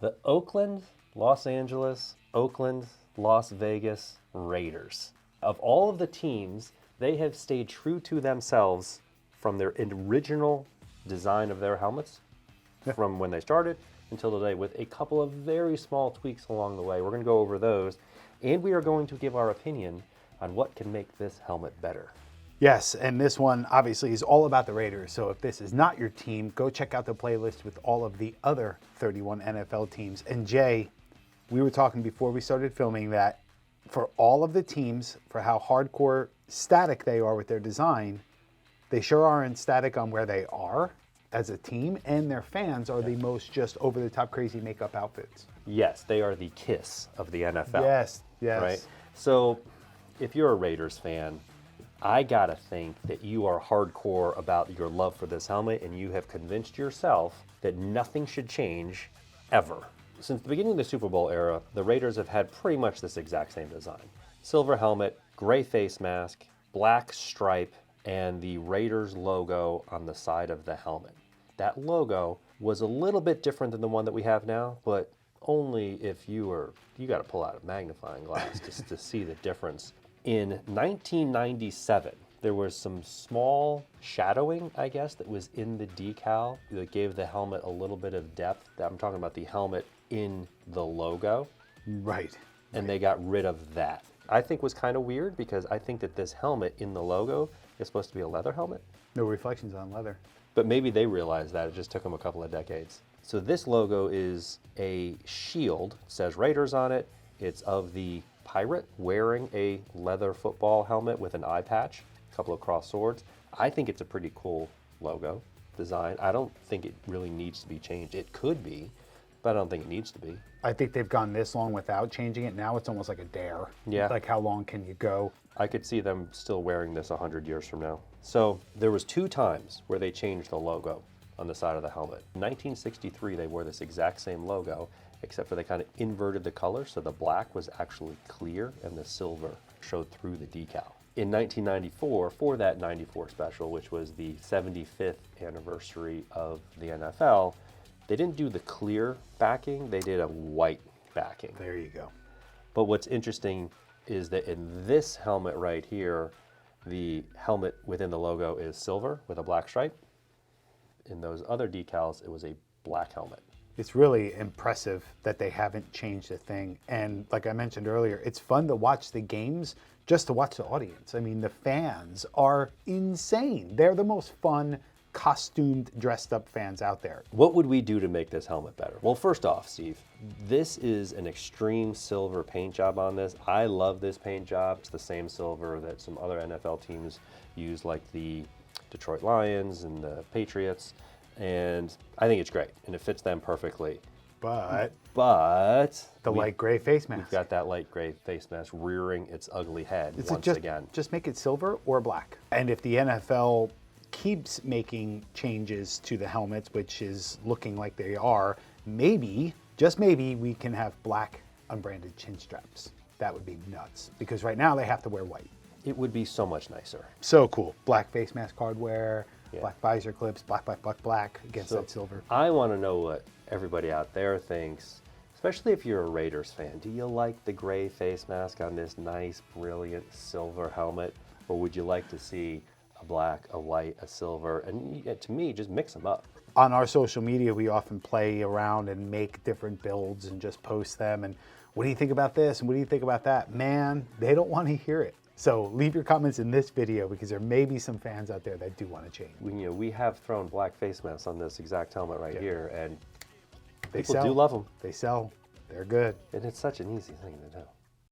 The Oakland, Los Angeles, Oakland, Las Vegas Raiders. Of all of the teams, they have stayed true to themselves from their original design of their helmets, from when they started until today, with a couple of very small tweaks along the way. We're going to go over those, and we are going to give our opinion on what can make this helmet better. Yes, and this one obviously is all about the Raiders. So if this is not your team, go check out the playlist with all of the other 31 NFL teams. And Jay, we were talking before we started filming that for all of the teams, for how hardcore static they are with their design, they sure aren't static on where they are as a team, and their fans are the most just over-the-top crazy makeup outfits. Yes, they are the kiss of the NFL. Yes, yes. Right? So if you're a Raiders fan, I gotta think that you are hardcore about your love for this helmet, and you have convinced yourself that nothing should change ever. Since the beginning of the Super Bowl era, the Raiders have had pretty much this exact same design. Silver helmet, gray face mask, black stripe, and the Raiders logo on the side of the helmet. That logo was a little bit different than the one that we have now, but only if you got to pull out a magnifying glass just to see the difference. In 1997, there was some small shadowing, I guess, that was in the decal that gave the helmet a little bit of depth. I'm talking about the helmet in the logo. Right. And they got rid of that. I think was kind of weird, because I think that this helmet in the logo is supposed to be a leather helmet. No reflections on leather. But maybe they realized that. It just took them a couple of decades. So this logo is a shield. It says Raiders on it. It's of the pirate wearing a leather football helmet with an eye patch, a couple of crossed swords. I think it's a pretty cool logo design. I don't think it really needs to be changed. It could be, but I don't think it needs to be. I think they've gone this long without changing it. Now it's almost like a dare. Yeah. Like, how long can you go? I could see them still wearing this 100 years from now. So there was 2 times where they changed the logo on the side of the helmet. In 1963, they wore this exact same logo, except for they kind of inverted the color, so the black was actually clear and the silver showed through the decal. In 1994, for that 94 special, which was the 75th anniversary of the NFL, they didn't do the clear backing, they did a white backing. There you go. But what's interesting is that in this helmet right here, the helmet within the logo is silver with a black stripe. In those other decals, it was a black helmet. It's really impressive that they haven't changed a thing. And like I mentioned earlier, it's fun to watch the games just to watch the audience. I mean, the fans are insane. They're the most fun, costumed, dressed up fans out there. What would we do to make this helmet better? Well, first off, Steve, this is an extreme silver paint job on this. I love this paint job. It's the same silver that some other NFL teams use, like the Detroit Lions and the Patriots. And I think it's great, and it fits them perfectly. But the light gray face mask. We've got that light gray face mask rearing its ugly head again. Just make it silver or black. And if the NFL keeps making changes to the helmets, which is looking like they are, maybe, just maybe, we can have black unbranded chin straps. That would be nuts, because right now they have to wear white. It would be so much nicer. So cool. Black face mask hardware, black visor clips, black against that silver. I want to know what everybody out there thinks, especially if you're a Raiders fan. Do you like the gray face mask on this nice, brilliant silver helmet? Or would you like to see a black, a white, a silver? And to me, just mix them up. On our social media, we often play around and make different builds and just post them. And what do you think about this? And what do you think about that? Man, they don't want to hear it. So leave your comments in this video, because there may be some fans out there that do want to change. We have thrown black face masks on this exact helmet right here, and They people sell. do love them. They sell. They're good. And it's such an easy thing to do.